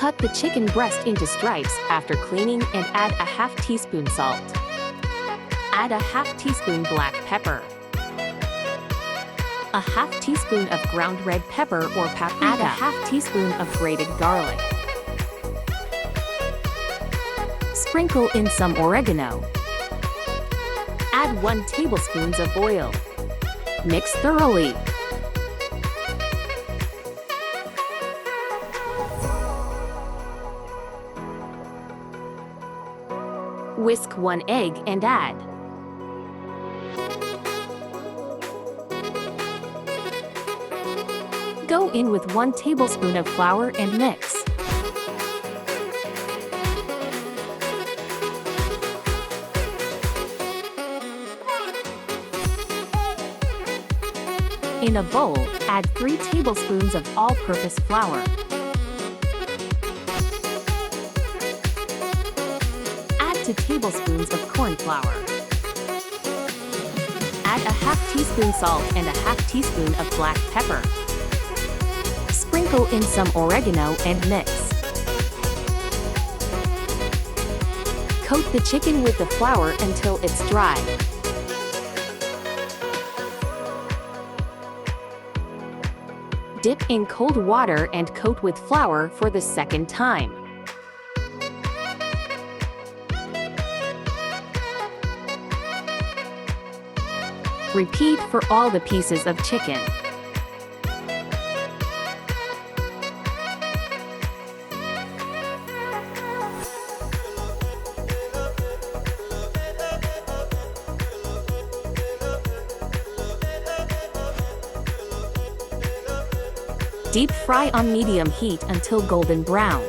Cut the chicken breast into stripes after cleaning and add a half teaspoon salt. Add a half teaspoon black pepper. A half teaspoon of ground red pepper or paprika. Add a half teaspoon of grated garlic. Sprinkle in some oregano. Add 1 tablespoon of oil. Mix thoroughly. Whisk 1 egg and add Go in with 1 tablespoon of flour and mix. In a bowl, add 3 tablespoons of all-purpose flour. Add 2 tablespoons of corn flour. Add a half teaspoon salt and a half teaspoon of black pepper. Sprinkle in some oregano and mix. Coat the chicken with the flour until it's dry. Dip in cold water and coat with flour for the second time. Repeat for all the pieces of chicken. Deep fry on medium heat until golden brown.